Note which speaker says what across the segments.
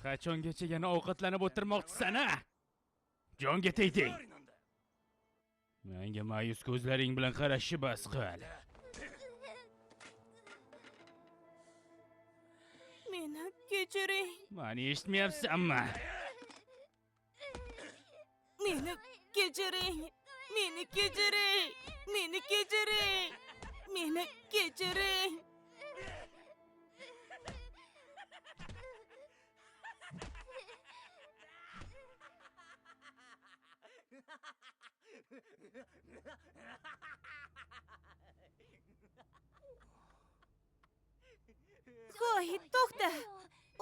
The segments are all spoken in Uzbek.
Speaker 1: Qachongacha yana ovqatlanib o'tirmoqchisan-a? Jonga tegding. Menga ma'yus ko'zlaring bilan qarashni bas qil.
Speaker 2: Meni kechiring.
Speaker 1: Meni eshitmayapsanmi?
Speaker 2: Meni kechiring. Meni kechiring. Meni kechiring. Meni kechiring. Qo'y, to'xta.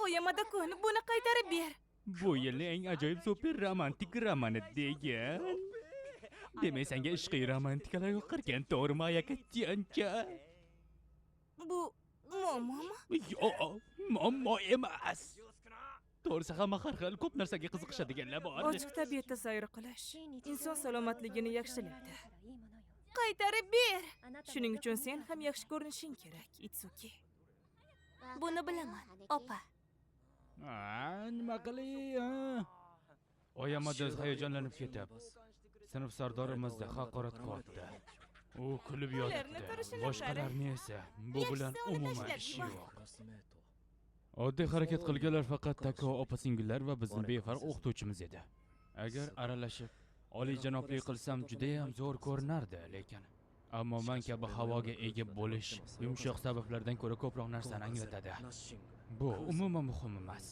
Speaker 2: Oyamada-kun, buni qaytarib ber.
Speaker 1: Bu yilning eng ajoyib super romantik romani degan. Demak, senga ishqiy romantikalar yoqarkan, to'g'rimi, ayakatyancha?
Speaker 2: Bu muammomi?
Speaker 1: Yo'q, muammo emas. To'g'risi hamma har xil ko'p narsaga qiziqishadiganlar bor.
Speaker 2: Ochiq tabiatda sayr qilish inson salomatligini yaxshilaydi. Qaytarib ber. Shuning uchun sen ham yaxshi ko'rinishing kerak, Itsuki. Buni bilaman, opa.
Speaker 1: Nima qilay? Oyamada hayajonlanib ketib, sinf sardorimizda haqorat qildi. U kulib yotibdi. Boshqalarni esa bu bilan umuman ishi yo'q. Oddiy harakat qilganlar faqat Tako opa-singillar va bizning befarq o'qituvchimiz edi. Agar aralashib, oliyjanoblik qilsam juda ham zo'r ko'rinardi, lekin ammo men kabi havoga ega bo'lish yumshoq sabablardan ko'ra ko'proq narsani anglatadi. Bu umuman muhim emas.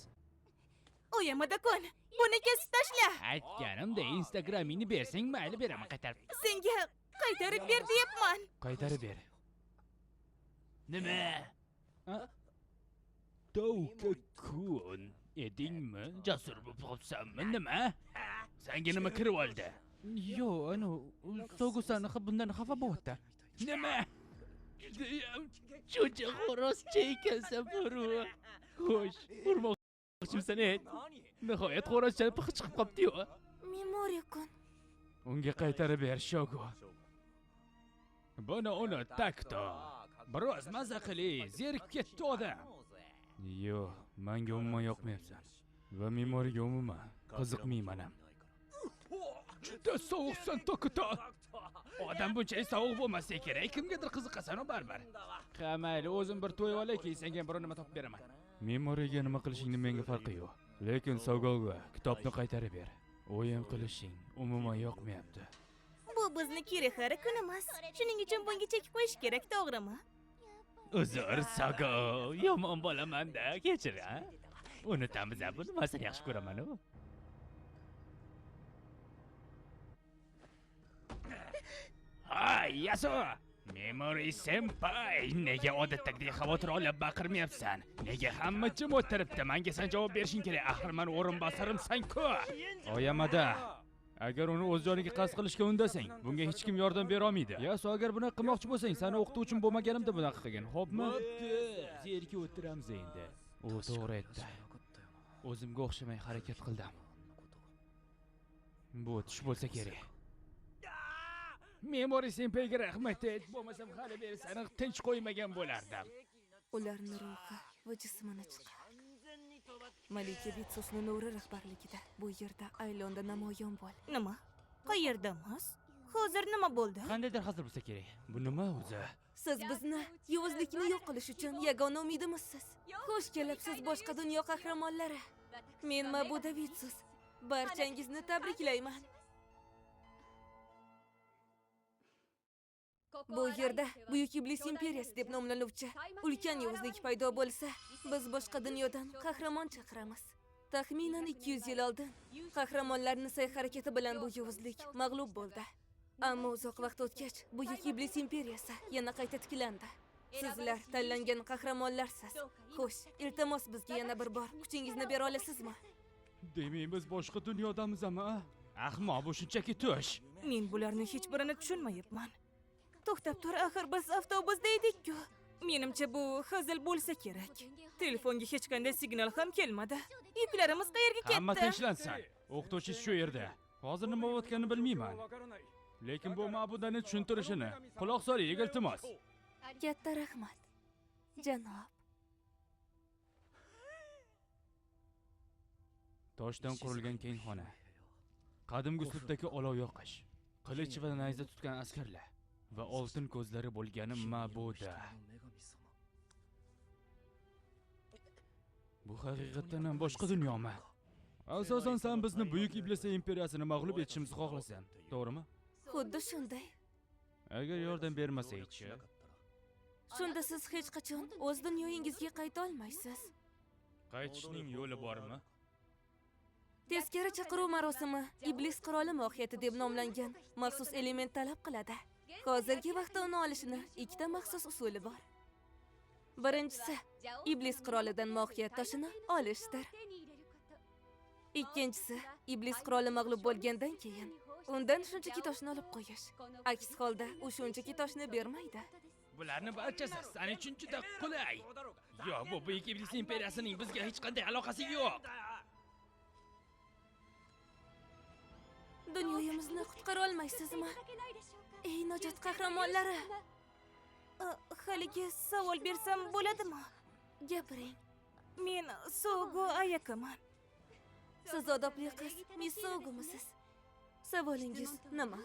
Speaker 2: Oyamada-kun, buni kesib tashla.
Speaker 1: Aytganimda Instagramingni bersang, mayli beraman qaytarib.
Speaker 2: Senga qaytarib ber deyapman.
Speaker 1: Qaytarib ber. Nima? To'ka-kun edingmi? Jasur bo'lib qolsanmi, nima? Senga nima kirib oldi? Yo'q, So'gusani bundan xafa bo'lyapti. Nima? Judayam cho'cha xo'rozcha ekansan, Furu. Xo'sh, urmoqchimisan ey? Nihoyat xo'rozchani piqi chiqib qopti-yu.
Speaker 2: Memori-kun.
Speaker 1: Unga qaytarib ber, Shogu. Buni uni takto. Biroz maza qiling, zerikib ketdi odam. Yo'q, menga umuman yoqmayapsan. Va memoriga umuman qiziqmayman ham. Juda sovuqsan, Tokuto. Odam bunchalik sovuq bo'lmasa kerak, kimgadir qiziqasan baribir. Ha, mayli, o'zim bir to'y olay-ki, senga biror nima topib beraman. Memoriga nima qilishingning menga farqi yo'q. Lekin Sogoga kitobni qaytarib ber. O'yin qilishing umuman yoqmayapti.
Speaker 2: Bu bizni Kirihara kunimiz. Shuning uchun bunga chekib qo'yish kerak, to'g'rimi?
Speaker 1: Uzr, Sogo, yomon bo'laman-da, kechir, ha? Unutamiz, buni men seni yaxshi ko'raman-ku. Hay, Yasu! Memory senpai, nega odatdagidek xavotir olib baqirmayapsan? Nega hamma jim o'tiribdi? Menga sen javob berishing kerak. Axir men o'rinbosarimsan-ku. Oyamada, agar uni o'z joniga qasd qilishga undasang, bunga hech kim yordam bera olmaydi. Yasu, agar buni qilmoqchi bo'lsang, seni o'qituvchim bo'lmaganimda bunaqa qilgan. Xo'pmi? Zerikib o'tiramiz endi. U to'g'ri aytdi. O'zimga o'xshamay harakat qildim. Bu tush bo'lsa kerak. Memory senpayga rahmat ayt, bo'lmasam hali beri seni tinch qo'ymagan bo'lardim.
Speaker 2: Ularning ruhi va jismini chiqar. Malika Bitsusning nuri rahbarligida bu yerda Aylonda namoyon bo'l. Nima? Qayerdamiz? Hozir nima bo'ldi?
Speaker 1: Qandaydir hazır bo'lsa kerak. Bu nima o'zi?
Speaker 2: Siz bizni yovuzlikni yo'q qilish uchun yagona umidimizsiz. Xush kelibsiz boshqa dunyo qahramonlari. Men Mabuda Bitsus. Barchangizni tabriklayman. Bu yerda Buyuk Iblis imperiyasi deb nomlanuvchi ulkan yovuzlik paydo bo'lsa, biz boshqa dunyodan qahramon chaqiramiz. Taxminan 200 yil oldin qahramonlarning sa'y-harakati bilan bu yovuzlik mag'lub bo'ldi. Ammo uzoq vaqt o'tgach, Buyuk Iblis imperiyasi yana qayta tiklandi. Sizlar tanlangan qahramonlarsiz. Xo'sh, iltimos bizga yana bir bor kuchingizni bera olasizmi?
Speaker 1: Demak, biz boshqa dunyodamizmi? Ahmoq, bu shunchaki tush.
Speaker 2: Men bularni hech birini tushunmayapman. To'xtab tur, axir biz avtobusda edik-ku. Menimcha bu hazil bo'lsa kerak. Telefonga hech qanday signal ham kelmadi. Yuklarimiz qayerga ketdi?
Speaker 1: Hamma tinchlansin. O'qituvchi shu yerda. Hozir nima bo'layotganini bilmayman. Lekin bu Mabudani tushuntirishini quloq soling, iltimos.
Speaker 2: Katta rahmat, janob.
Speaker 1: Toshdan qurilgan keng xona. Qadimgi uslubdagi olov yoqish, qilich va nayza tutgan askarlar va oltin ko'zlari bo'lgani ma'buda. Bu haqiqatan ham boshqa dunyomi? Asosan sen bizni buyuk iblis imperiyasini mag'lub etishimizni xohlasan, to'g'rimi?
Speaker 2: Xuddi shunday.
Speaker 1: Agar yordam bermasaychi,
Speaker 2: Shunda siz hech qachon o'z dunyoyingizga qayta olmaysiz.
Speaker 1: qaytishning yo'li bormi?
Speaker 2: Teskari chaqiruv marosimi iblis qiroli mohiyati deb nomlangan maxsus element talab qiladi. Hozirgi vaqtda uni olishni ikkita maxsus usuli bor. Birinchisi, iblis qirolidan mohiyat toshini olishdir. Ikkinchisi, iblis qiroli mag'lub bo'lgandan keyin undan shunchaki toshni olib qo'yish. Aks holda u shunchaki toshni bermaydi.
Speaker 1: Bularni barchasi sen uchun juda qulay. Yo'q, bu buyuk iblis imperiyasining bizga hech qanday aloqasi yo'q.
Speaker 2: Dunyomizni qutqara olmaysizmi? Ey najot qahramonlari! Haligi savol bersam bo'ladimi? Gapiring. Men Sogo Ayakaman. Siz odobli qiz, Miss Sogomisiz? Savolingiz nima?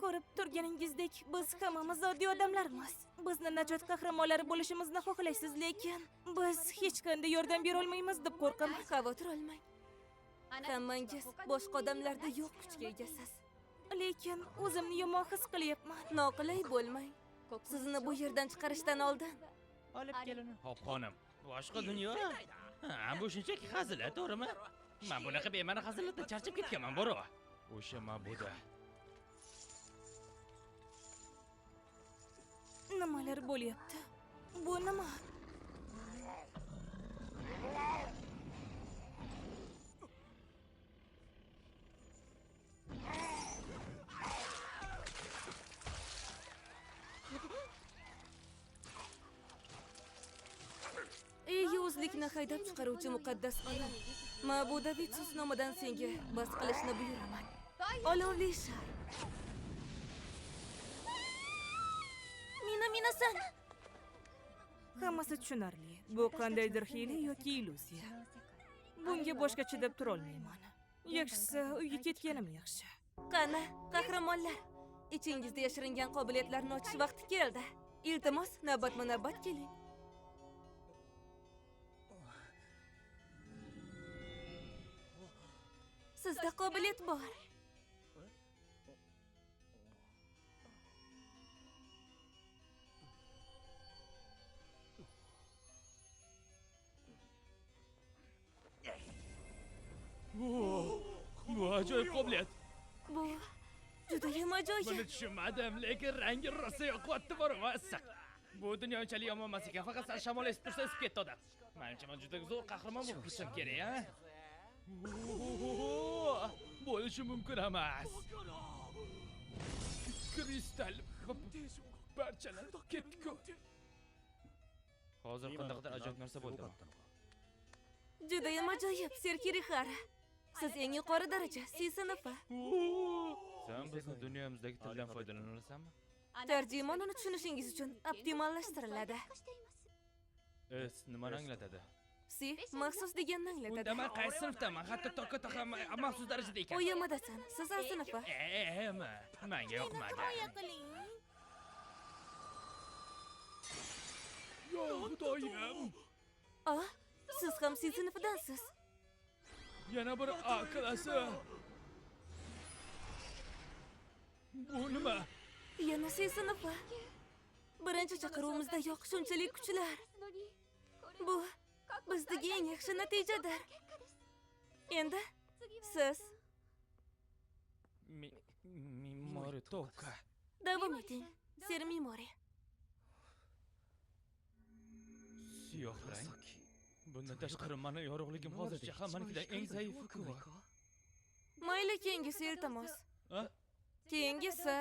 Speaker 2: Ko'rib turganingizdek, biz hammamiz oddiy odamlarmiz. Bizni najot qahramonlari bo'lishimizni xohlaysiz, lekin biz hech qanday yordam bera olmaymiz deb qo'rqaman. Xavotir olmang. Hammangiz boshqa odamlarda yo'q kuchga egasiz. Lekin o'zimni yomon his qilyapman. Noqulay bo'lmang. Sizni bu yerdan chiqarishdan oldin
Speaker 1: Olib kelin. Hop xonim, boshqa dunyo? Ha, bu shunchaki hazillar, to'g'rimi? Men bunaqa bema'ni hazillardan charchab ketganman, boro. O'sha ma'buda.
Speaker 2: nimalar bo'lyapti? Bu nima? Ey yovuzlikni haydab chiqaruvchi muqaddas olam. Ma'buda Vitsus nomidan senga bas qilishni buyuraman. Olovli shar. Minasan. Hammasi tushunarli. Bu qandaydir hiyla yoki illyuziya. Bunga boshqa chidab tura olmayman. Yaxshisi uyga ketganim yaxshi. Qani, qahramonlar. Ichingizda yashiringan qobiliyatlarni ochish vaqti keldi. Iltimos, navbatma-navbat keling. Sizda qobiliyat bor.
Speaker 1: Bu ajoyib qobiliyat.
Speaker 2: Bu judayam ajoyib.
Speaker 1: Buni tushunmadim, lekin rangi rosa yoqyapti, bormi? Issiq. Bu dunyo unchalik yomon emas ekan, faqat sal shamol esib tursa esib ketdi odam. Menimcha men juda zo'r qahramon bo'lib ketishim kerak, ha? Bo'lishi mumkin emas. Kristal parchalar ketdi-ku. Hozir qandaydir ajoyib narsa bo'ldimi?
Speaker 2: Judayam ajoyib, Serkirihara. Siz eng yuqori daraja C sinfi.
Speaker 1: Sen bizni dunyomizdagi tildan foydalana olasanmi?
Speaker 2: Tarjimon uni tushunishingiz uchun optimallashtiriladi.
Speaker 1: Nimani anglatadi?
Speaker 2: C maxsus deganni anglatadi.
Speaker 1: Unda men qaysi sinfdaman? Hatto toqqa ham maxsus darajada ekan.
Speaker 2: O'yamadasan. Siz A sinfi.
Speaker 1: Menga yoqmadi. Yo, xudoyim.
Speaker 2: Siz ham C sinfidansiz.
Speaker 1: Yana bir A klasi. Bu nima?
Speaker 2: Yana C sinfi. Birinchi chaqiruvimizda yo'q shunchalik kuchlar. Bu bizdagi eng yaxshi natijadir. Endi siz
Speaker 1: Mimori Toka.
Speaker 2: davom eting. Ser Mimori.
Speaker 1: Siyoh rang. Bundan tashqari meni yorug'ligim hozircha hammanikidan eng zaifi-ku.
Speaker 2: Mayli, keyingisi iltimos. Keyingisi.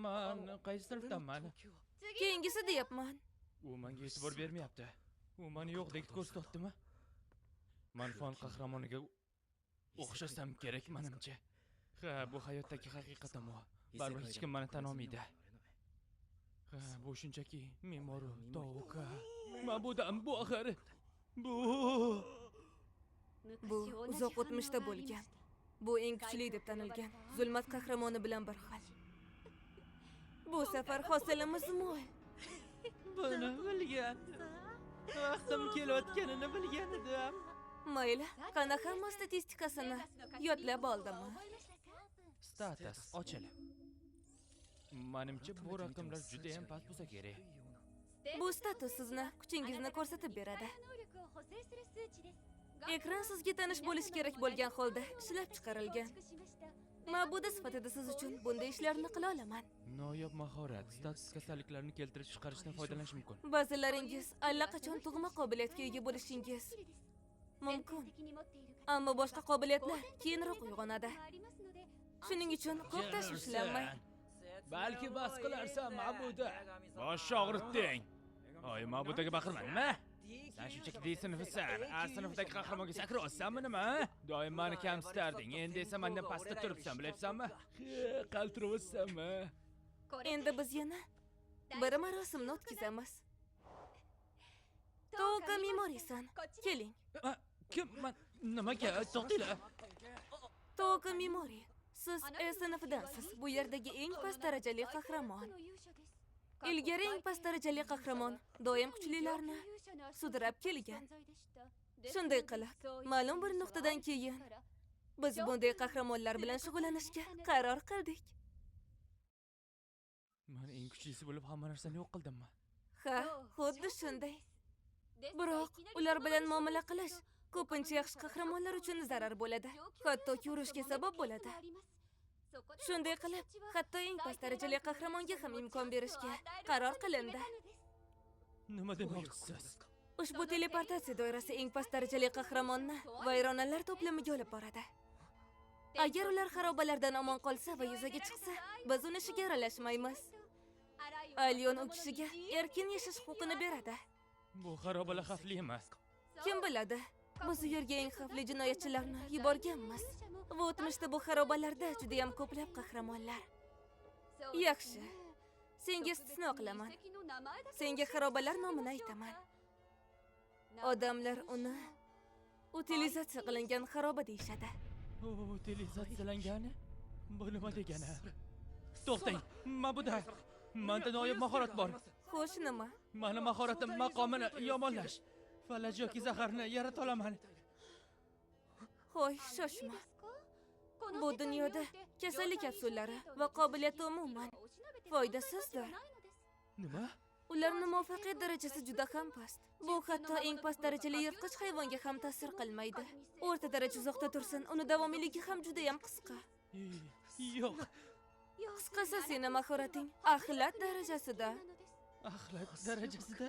Speaker 1: Men qaysi sinfdanman?
Speaker 2: Keyingisi deyapman.
Speaker 1: U menga e'tibor bermayapti. U meni yo'qdek ko'rsatdimi? Men fon qahramoniga o'xshasam kerak menimcha. Ha, bu hayotdagi haqiqatim u. Baribir hech kim meni tan olmaydi. Ha, bu shunchaki Mimori Toka. Ma'budam bu axir. Bu
Speaker 2: Bu uzoq o'tmishda bo'lgan. Bu eng kuchli deb tanilgan zulmat qahramoni bilan bir xil. Bu safar hosilimiz mo'l.
Speaker 3: Buni bilgandim. Vaqtim kelayotganini bilgan edim.
Speaker 2: Mayli, qana hamma statistikasini yodlab oldimmi?
Speaker 3: Status ochilib. Menimcha bu raqamlar juda ham past bo'lsa kerak.
Speaker 2: Bu status sizni kuchingizni ko'rsatib beradi. Ekran sizga tanish bo'lishi kerak bo'lgan holda ishlab chiqarilgan. Ma'buda sifatida siz uchun bunday ishlarni qila olaman.
Speaker 3: Noyob mahorat status kasalliklarni keltirib chiqarishdan foydalanish mumkin.
Speaker 2: Ba'zilaringiz allaqachon tug'ma qobiliyatga ega bo'lishingiz mumkin. Ammo boshqa qobiliyatlar keyinroq uyg'onadi. Shuning uchun ko'p tashvishlanmang.
Speaker 3: Balki bas qilarsan, Ma'buda.
Speaker 1: Bosh og'ritding. Oy, Ma'budaga baqirma, nima? Sen shunchaki D sinfisan. A sinfdagi qahramonga sakrayapsanmi nima? Doim meni kamsitarding. Endi esa mendan pastda turibsan, bilyapsanmi? Qaltirayapsanmi?
Speaker 2: Endi biz yana bir marosimni o'tkazamiz. To'g'ri memorisan. Keling.
Speaker 3: Kim? Nimaga? To'xtinglar.
Speaker 2: To'g'ri memori. Siz E sinfidansiz. Bu yerdagi eng past darajali qahramon. Ilgari eng past darajali qahramon doim kuchlilarni sudrab kelgan. Shunday qilib, ma'lum bir nuqtadan keyin biz bunday qahramonlar bilan shug'ullanishga qaror qildik.
Speaker 3: Men eng kuchlisi bo'lib hamma narsani yo'q qildimmi?
Speaker 2: Ha, xuddi shunday. Biroq ular bilan muomala qilish ko'pincha yaxshi qahramonlar uchun zarar bo'ladi. Hattoki urushga sabab bo'ladi. Shunday qilib, hatto eng past darajali qahramonga ham imkon berishga qaror qilindi.
Speaker 3: Nima demoqchisiz?
Speaker 2: Ushbu teleportatsiya doirasi eng past darajali qahramonni vayronalar to'plamiga olib boradi. Agar ular xarobalardan omon qolsa va yuzaga chiqsa, biz uni ishiga aralashmaymiz. Alyon u kishiga erkin yashash huquqini beradi.
Speaker 3: Bu xarobalar xavfli emas.
Speaker 2: Kim biladi? Biz u yerga eng xavfli jinoyatchilarni yuborganmiz. Va o'tmishda bu xarobalarda juda ham ko'plab qahramonlar. Yaxshi. Senga istisno qilaman. Senga xarobalar nomini aytaman. Odamlar uni utilizatsiya qilingan xaroba deyshadi.
Speaker 3: Utilizatsiyalangani? Bu nima degani? To'xtang, Ma'buda. Menda noyob mahorat bor.
Speaker 2: Xo'sh, nima?
Speaker 3: Mani mahoratim maqomini yomonlash. Falaj yoki zaharni yarata olaman.
Speaker 2: Qo'y, shoshma. Bu dunyoda kasallik kapsullari va qobiliyati umuman foydasizdir.
Speaker 3: Nima?
Speaker 2: Ularning muvaffaqiyat darajasi juda ham past. Bu hatto eng past darajali yirtqich hayvonga ham ta'sir qilmaydi. O'rta daraja uzoqda tursin, uni davomiyligi ham juda ham qisqa.
Speaker 3: Yo'q.
Speaker 2: Qisqasi seni mahorating axlat darajasida.
Speaker 3: Axlat darajasida?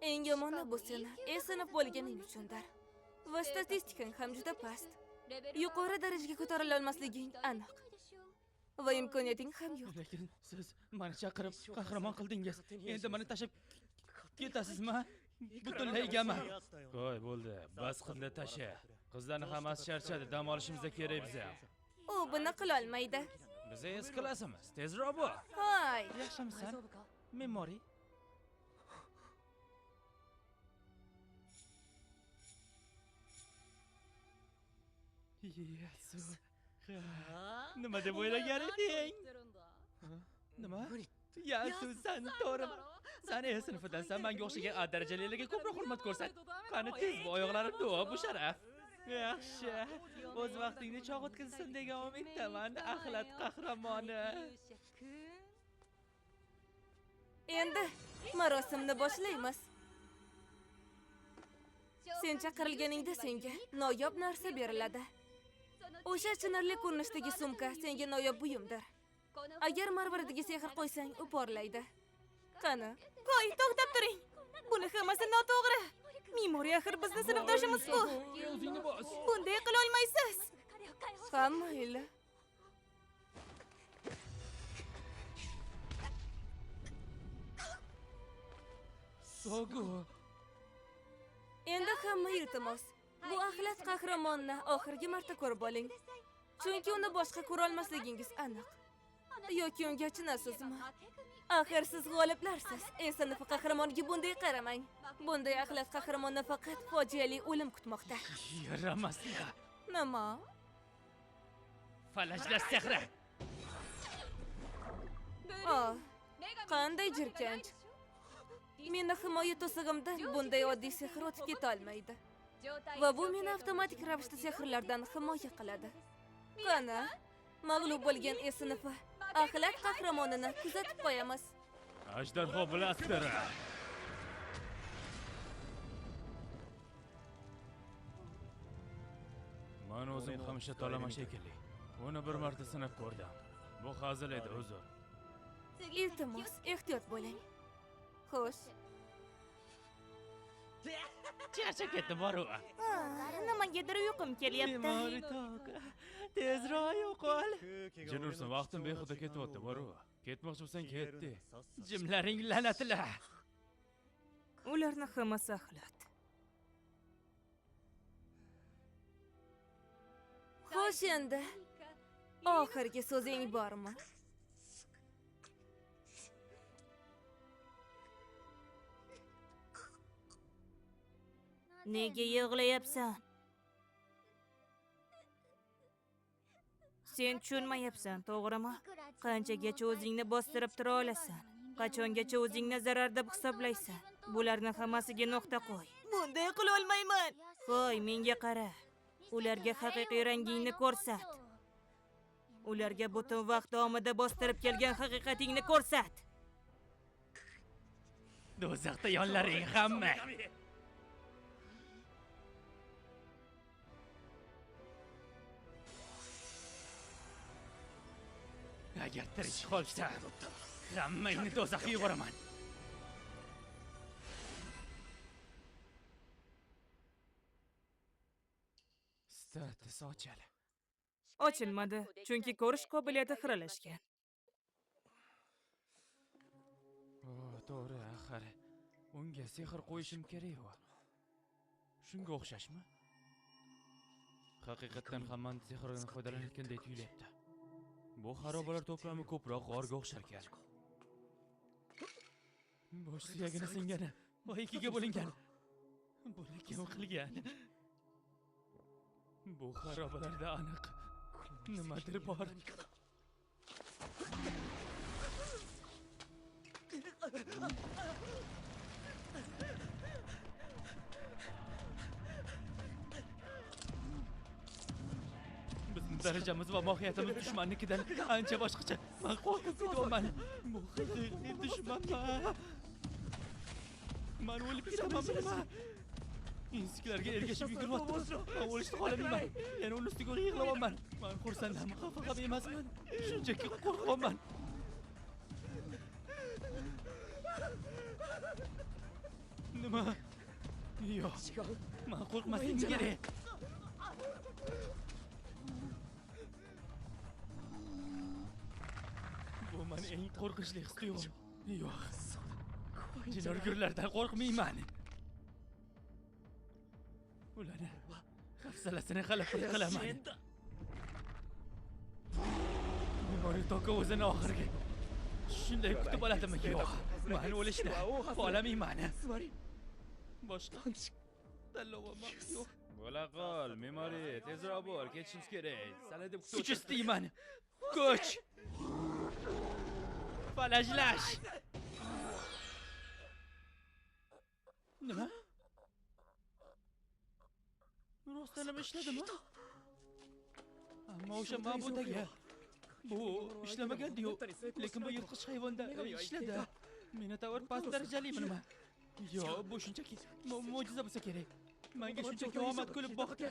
Speaker 2: Eng yomoni bu seni sinf bo'lganing uchundir. Va statistikang ham juda past. Yuqori darajaga ko'tarila olmasliging aniq. Va imkoniyating ham yo'q.
Speaker 3: Lekin siz meni chaqirib qahramon qildingiz. Endi meni tashlab ketasizmi? Butunlay egaman.
Speaker 1: Qo'y, bo'ldi. Bas qildi tasha. Qizlarni hammasi charchadi. Dam olishimiz kerak bizga.
Speaker 2: U buni qila olmaydi.
Speaker 1: Biz es qilasimiz. Tezroq bo'l.
Speaker 2: Hoy.
Speaker 3: Yaxshimisan? Memory. Yesu. Nima deb o'ylagan eding? Nima? Yesu, sen to'g'ri. Sen E sinfidansan, menga o'xshagan A darajalilarga ko'proq hurmat ko'rsat. Qani tez bu oyoqlarim duo, bu sharaf. Yaxshi. O'z vaqtingni chog' o'tkazsin degan umiddaman, axlat qahramoni.
Speaker 2: Endi marosimni boshlaymiz. Sen chaqirilganingda senga noyob narsa beriladi. O'sha chinarli ko'rinishdagi sumka senga noyob buyumdir. Agar marvaradiga sehr qo'ysang, u porlaydi. Qani, qo'y, to'xtab turing. Buni hammasi noto'g'ri. Memory axir bizni sinfdoshimiz-ku.
Speaker 1: O'zingni bos.
Speaker 2: Bunday qila olmaysiz. Hammayla.
Speaker 3: Sogu.
Speaker 2: Endi hamma iltimos. Bu axlat qahramonni oxirgi marta ko'rib oling. Chunki uni boshqa ko'ra olmasligingiz aniq. Yoki unga achinasizmi? Axir siz g'oliblarsiz. Sinfi qahramoniga bunday qaramang. Bunday axlat qahramonni faqat fojiali o'lim kutmoqda.
Speaker 3: Yaramaslar.
Speaker 2: Nima?
Speaker 3: Falajlash sehri.
Speaker 2: Oh, qanday jirkanch. Meni himoya to'sig'imdan bunday oddiy sehr o'tib keta olmaydi. Va bu meni avtomatik ravishda sehrlardan himoya qiladi. Qani, mag'lub bo'lgan sinfi axlat qahramonini kuzatib qo'yamiz.
Speaker 1: Ajdarho blasteri. Men o'zim ham shatolama shekilli. Uni bir marta sinab ko'rdim. Bu hazil edi, uzr.
Speaker 2: Iltimos, ehtiyot bo'ling. Xo'sh.
Speaker 3: Charchab ketdi boru.
Speaker 2: Nimagadir uyqum kelyapti.
Speaker 3: Memoritok. Tezroq yo'qol.
Speaker 1: Jin ursin, vaqtim behuda ketyapti, boru. Ketmoqchi bo'lsang ketdi.
Speaker 3: Jimlaring la'natlar.
Speaker 2: Ularni hammasi axlat. Xo'sh endi. Oxirgi so'zing bormi? Nega yig'layapsan? Sen tushunmayapsan, to'g'rimi? Qanchagacha o'zingni bostirib tura olasan? Qachongacha o'zingni zarar deb hisoblaysan? Bularni hammasiga nuqta qo'y. Bunday qila olmayman. Qo'y, menga qara. Ularga haqiqiy rangingni ko'rsat. Ularga butun vaqt davomida bostirib kelgan haqiqatingni ko'rsat.
Speaker 3: Do'zaxda yonlaring hamma. Agar tirik qolsa, hammangni do'zaxga yuboraman.
Speaker 1: Status ochil.
Speaker 2: Ochilmadi, chunki ko'rish qobiliyati xiralashgan.
Speaker 1: To'g'ri, axir. Unga sehr qo'yishim kerak-ku. Shunga o'xshashmi? Haqiqatan ham men sehrdan foydalanayotgandek tuyulyapti. Bu xarobalar to'plami ko'proq g'orga o'xshar ekan. Bosh suyagini singani, va ikkiga bo'lingan. Buni kim qilgan? Bu xarobalarda aniq nimadir bor. Bizning darajamiz va mohiyatimiz dushmannikidan ancha boshqacha. Men qo'rqib ketaman. Bu haqiqiy dushmanman. Men o'lib ketaman, bilaman. Insiklarga ergashib yuguryapman. Men o'lishni xohlamayman. Yana uning ustiga yig'layapman. Men xursandman, xafa ham emasman. Shunchaki qo'rqaman. Nima? Yo'q. Men qo'rqmasligim kerak. Bu men eng qo'rqinchli his-tuyg'um. Yo'q. Jinorgurlardan qo'rqmayman. Ularni hafsalasini g'alaba qilaman. Memoritok o'zini oxirgi shunday kutib oladimi? Yo'q. Men o'lishni xohlamayman. Boshqa tanlovim yo'q. Bo'la qol, Memori, tezroq bo'l, ketishimiz kerak. Sal deb kuch istayman. Kuch. Falajlash. Nima? Rostdan ham ishladimi? Ammo o'sha ma'budaga bu ishlamagan-ku, lekin bu yirtqich hayvonda ishladi. Minotaur past darajali nima? Yo'q, bu shunchaki mo'jiza bo'lsa kerak. Menga shunchaki omad kulib boqdi.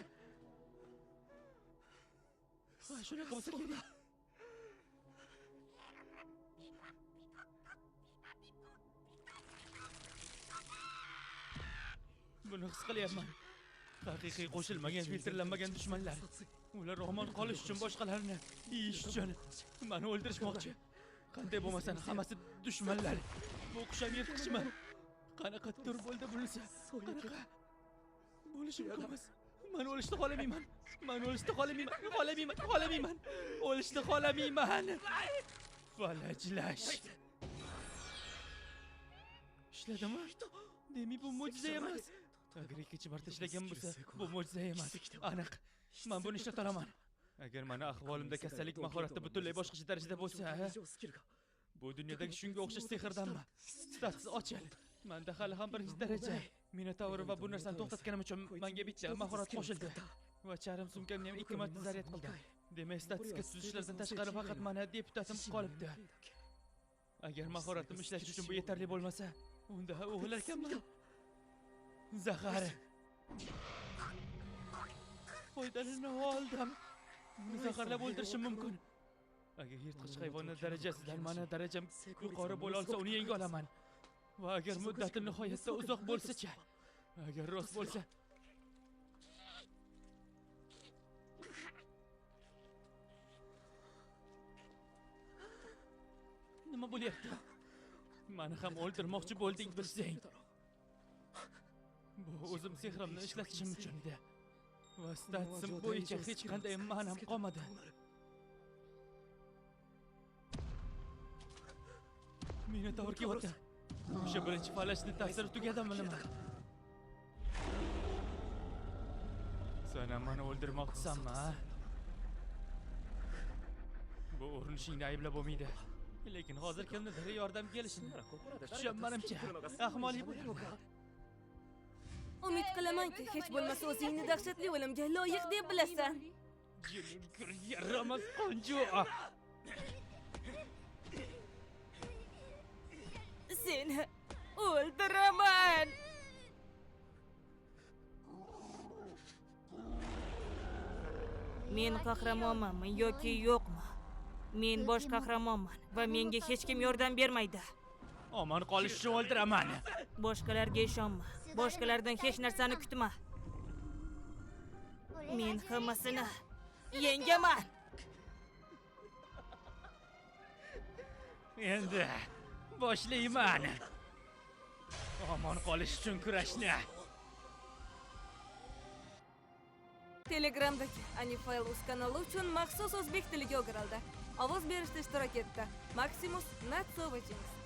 Speaker 1: Ha, shunaqa bo'lsa kerak. Buni his qilyapman. Haqiqiy qo'shilmagan, filtrlanmagan dushmanlar. Ular omon qolish uchun boshqalarni yeyish uchun meni o'ldirishmoqchi. Qanday bo'lmasin, hammasi dushmanlar. Bu qusham yirtqichmi? Qanaqa tur bo'ldi bunisi? Qanaqa? Bo'lishi mumkin emas. Men o'lishni xohlamayman. Men o'lishni xohlamayman. O'lishni xohlamayman. Falajlash.
Speaker 3: Ishladimi? Demak, bu mo'jiza emas. Agar ikkinchi marta ishlagan bo'lsa, bu mo'jiza emas. Aniq. Men buni ishlata olaman. Agar meni ahvolimda kasallik mahorati butunlay boshqacha darajada bo'lsa, bu dunyodagi shunga o'xshash sehrdanmi? Status ochil. Menda hali ham birinchi daraja. Minotaur va bu narsani to'xtatganim uchun menga bitta mahorat qo'shildi. Va charm sumkamni ham 2 marta zaryad qildim. Demak, statistika tuzishlardan tashqari faqat meni deputatim qolibdi. Agar mahoratim ishlash uchun bu yetarli bo'lmasa, unda o'g'il ekanman. Zahar. Foydalana oldim. Uni zaharlab o'ldirishim mumkin. Agar yirtqich hayvonlar darajasidan meni darajam yuqori bo'la olsa, uni yenga olaman. Va agar muddati nihoyatda uzoq bo'lsa-chi? Agar rost bo'lsa, nima bo'lyapti? Meni ham o'ldirmoqchi bo'lding bilsang. Bu o'zim sehrimni ishlatishim uchun edi. Va statsim bo'yicha hech qanday ma'nam qolmadi. Minotaur kelyapti. O'sha birinchi falashni ta'siri tugadimi nima? Sen meni o'ldirmoqchisanmi, ha? Bu urinishingni ayblab bo'lmaydi. Lekin hozir kimnidir yordam kelishini kutishim menimcha ahmoqlik bo'lardi.
Speaker 2: Umid qilamanki, hech bo'lmasa o'zingni dahshatli o'limga loyiq deb bilasan.
Speaker 3: Yaramas qonju.
Speaker 2: Seni o'ldiraman. Men qahramonmanmi yoki yo'qmi? Men bosh qahramonman va menga hech kim yordam bermaydi.
Speaker 3: Omon qolish uchun o'ldiraman.
Speaker 2: Boshqalarga ishonma. Boshqalardan hech narsani kutma. Men hammasini yengaman.
Speaker 3: Endi boshlayman. Omon qolish uchun kurashni.
Speaker 2: Telegramdagi Anifile uz kanali uchun maxsus o'zbek tiliga o'girildi. Ovoz berishda ishtirok etdi Maximus Natsovichinsk.